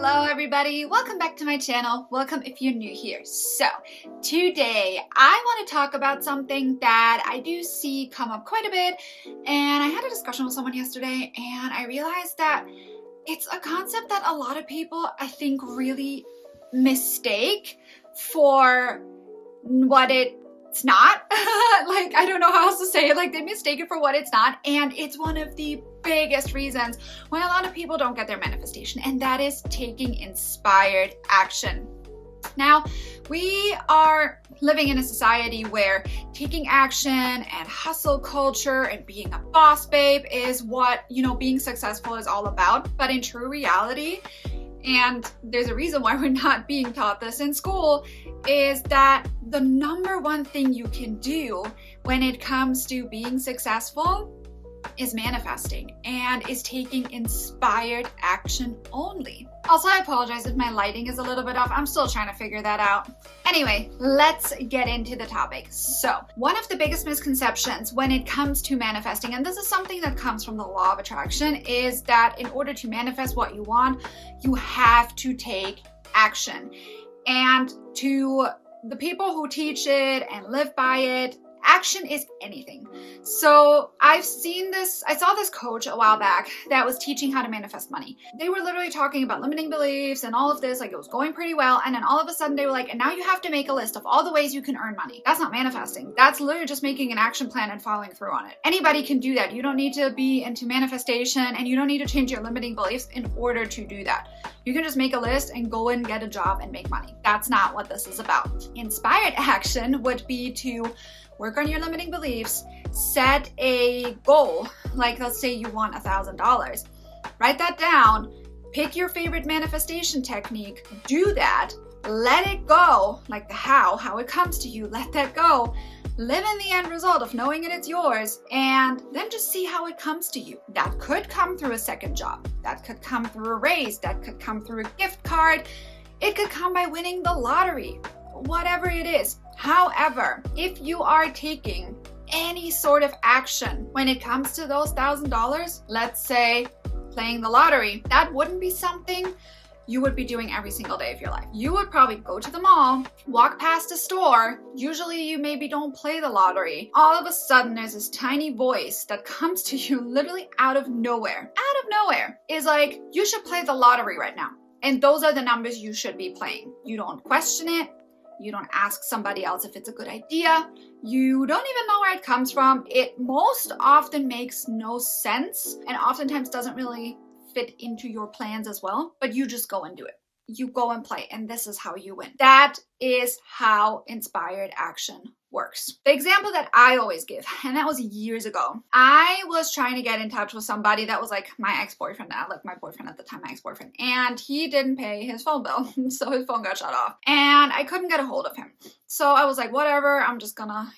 Hello everybody, welcome back to my channel. Welcome if you're new here. So today I want to talk about something that I do see come up quite a bit, and I had a discussion with someone yesterday and I realized that it's a concept that a lot of people I think really mistake for what it's not. Like, I don't know how else to say it. Like, they mistake it for what it's not, and it's one of the biggest reasons why a lot of people don't get their manifestation, and that is taking inspired action. Now, we are living in a society where taking action and hustle culture and being a boss babe is what, being successful is all about. But in true reality, and there's a reason why we're not being taught this in school, is that the number one thing you can do when it comes to being successful is manifesting and is taking inspired action only. Also, I apologize if my lighting is a little bit off. I'm still trying to figure that out. Anyway, let's get into the topic. So, one of the biggest misconceptions when it comes to manifesting, and this is something that comes from the law of attraction, is that in order to manifest what you want, you have to take action. And to the people who teach it and live by it, action is anything. So I saw this coach a while back that was teaching how to manifest money. They were literally talking about limiting beliefs and all of this, like it was going pretty well. And then all of a sudden they were like, and now you have to make a list of all the ways you can earn money. That's not manifesting. That's literally just making an action plan and following through on it. Anybody can do that. You don't need to be into manifestation, and you don't need to change your limiting beliefs in order to do that. You can just make a list and go and get a job and make money. That's not what this is about. Inspired action would be to work on your limiting beliefs, set a goal, like let's say you want $1,000. Write that down, pick your favorite manifestation technique, do that, let it go, like the how it comes to you, let that go, live in the end result of knowing it's yours, and then just see how it comes to you. That could come through a second job, that could come through a raise, that could come through a gift card, it could come by winning the lottery, whatever it is. However, if you are taking any sort of action when it comes to those $1,000, let's say playing the lottery, that wouldn't be something you would be doing every single day of your life. You would probably go to the mall, walk past a store. Usually you maybe don't play the lottery. All of a sudden there's this tiny voice that comes to you literally out of nowhere. Out of nowhere is like, you should play the lottery right now. And those are the numbers you should be playing. You don't question it. You don't ask somebody else if it's a good idea. You don't even know where it comes from. It most often makes no sense and oftentimes doesn't really fit into your plans as well, but you just go and do it. You go and play, and this is how you win. That is how inspired action works. The example that I always give, and that was years ago, I was trying to get in touch with somebody that was like my ex-boyfriend now, like my boyfriend at the time, my ex-boyfriend, and he didn't pay his phone bill, so his phone got shut off, and I couldn't get a hold of him. So I was like, whatever, I'm just gonna,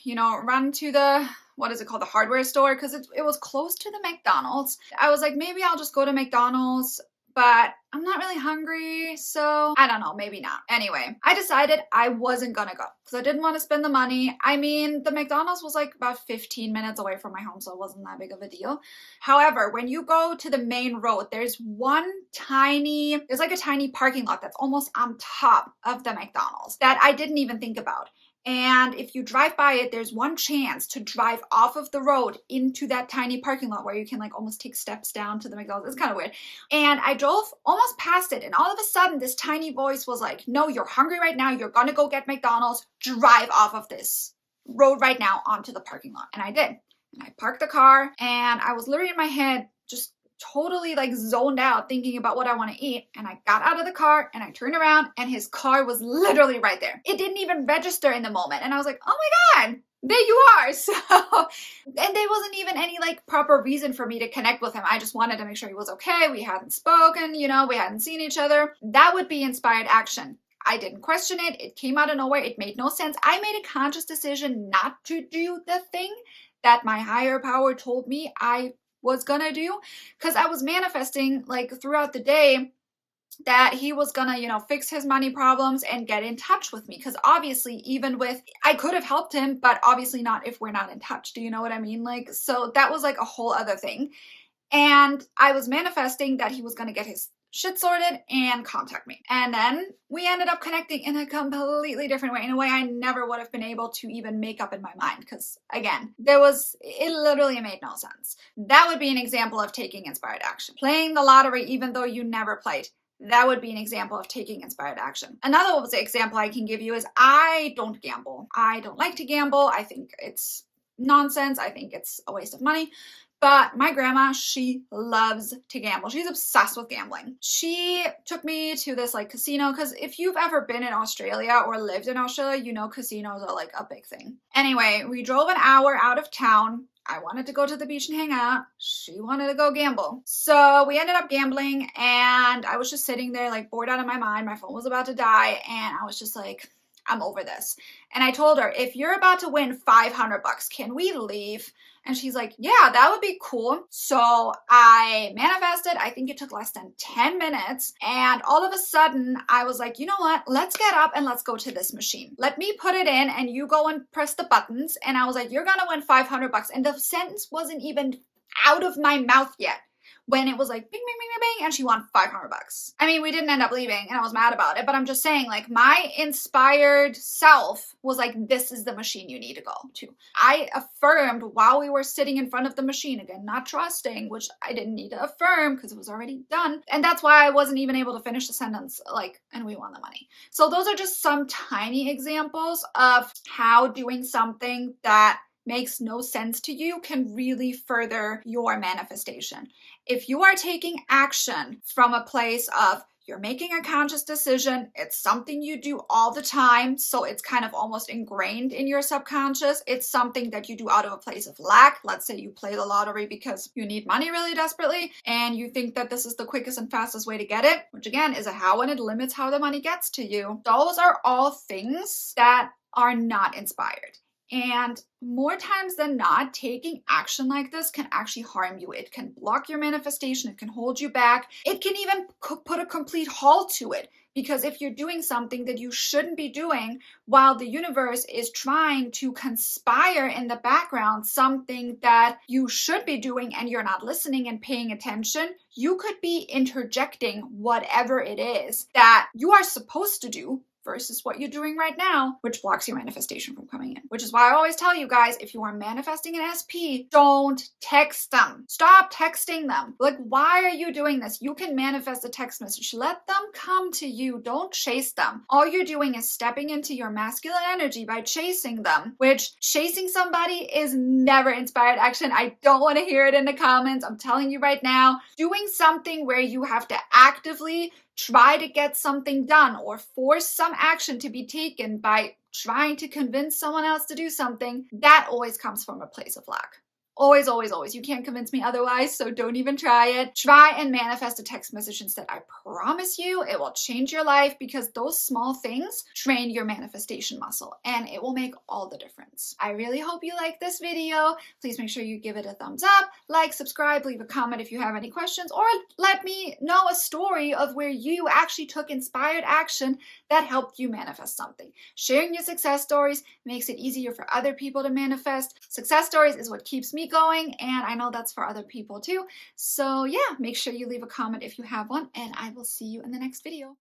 run to the, what is it called, the hardware store, because it was close to the McDonald's. I was like, maybe I'll just go to McDonald's, but I'm not really hungry, so I don't know, maybe not. Anyway, I decided I wasn't gonna go because I didn't want to spend the money. I mean, the McDonald's was like about 15 minutes away from my home, so it wasn't that big of a deal. However, when you go to the main road, there's like a tiny parking lot that's almost on top of the McDonald's that I didn't even think about. And if you drive by it, there's one chance to drive off of the road into that tiny parking lot where you can like almost take steps down to the McDonald's. It's kind of weird. And I drove almost past it, and all of a sudden this tiny voice was like, no, you're hungry right now. You're gonna go get McDonald's. Drive off of this road right now onto the parking lot. And I did. And I parked the car, and I was literally in my head just totally like zoned out thinking about what I want to eat. And I got out of the car and I turned around, and his car was literally right there. It didn't even register in the moment. And I was like, oh my God, there you are. So, and there wasn't even any like proper reason for me to connect with him. I just wanted to make sure he was okay. We hadn't spoken, we hadn't seen each other. That would be inspired action. I didn't question it. It came out of nowhere. It made no sense. I made a conscious decision not to do the thing that my higher power told me I was gonna do, because I was manifesting like throughout the day that he was gonna, fix his money problems and get in touch with me. Because obviously, I could have helped him, but obviously not if we're not in touch. Do you know what I mean? So that was like a whole other thing. And I was manifesting that he was going to get his shit sorted and contact me. And then we ended up connecting in a completely different way, in a way I never would have been able to even make up in my mind, because again, it literally made no sense. That would be an example of taking inspired action. Playing the lottery even though you never played. That would be an example of taking inspired action. Another example I can give you is I don't gamble. I don't like to gamble. I think it's nonsense. I think it's a waste of money. But my grandma, she loves to gamble. She's obsessed with gambling. She took me to this like casino, because if you've ever been in Australia or lived in Australia, you know casinos are like a big thing. Anyway, we drove an hour out of town. I wanted to go to the beach and hang out. She wanted to go gamble. So we ended up gambling, and I was just sitting there like bored out of my mind. My phone was about to die, and I was just like, I'm over this. And I told her, if you're about to win $500, can we leave? And she's like, yeah, that would be cool. So I manifested. I think it took less than 10 minutes. And all of a sudden I was like, you know what? Let's get up and let's go to this machine. Let me put it in and you go and press the buttons. And I was like, you're going to win $500. And the sentence wasn't even out of my mouth yet when it was like bing, bing, bing, bing, bing, and she won $500. I mean, we didn't end up leaving and I was mad about it, but I'm just saying, like, my inspired self was like, this is the machine you need to go to. I affirmed while we were sitting in front of the machine, again, not trusting, which I didn't need to affirm because it was already done. And that's why I wasn't even able to finish the sentence, like, and we won the money. So those are just some tiny examples of how doing something that makes no sense to you can really further your manifestation. If you are taking action from a place of you're making a conscious decision, it's something you do all the time, so it's kind of almost ingrained in your subconscious. It's something that you do out of a place of lack. Let's say you play the lottery because you need money really desperately, and you think that this is the quickest and fastest way to get it, which again is a how, and it limits how the money gets to you. Those are all things that are not inspired. And more times than not, taking action like this can actually harm you. It can block your manifestation. It can hold you back. It can even put a complete halt to it. Because if you're doing something that you shouldn't be doing while the universe is trying to conspire in the background something that you should be doing and you're not listening and paying attention, you could be interjecting whatever it is that you are supposed to do versus what you're doing right now, which blocks your manifestation from coming in. Which is why I always tell you guys, if you are manifesting an SP, don't text them. Stop texting them. Like, why are you doing this? You can manifest a text message. Let them come to you. Don't chase them. All you're doing is stepping into your masculine energy by chasing them, which chasing somebody is never inspired action. I don't want to hear it in the comments. I'm telling you right now, doing something where you have to actively try to get something done or force some action to be taken by trying to convince someone else to do something, that always comes from a place of lack. Always, always, always. You can't convince me otherwise, so don't even try it. Try and manifest a text message instead. I promise you it will change your life, because those small things train your manifestation muscle and it will make all the difference. I really hope you like this video. Please make sure you give it a thumbs up, like, subscribe, leave a comment if you have any questions, or let me know a story of where you actually took inspired action that helped you manifest something. Sharing your success stories makes it easier for other people to manifest. Success stories is what keeps me going, and I know that's for other people too. So yeah, make sure you leave a comment if you have one, and I will see you in the next video.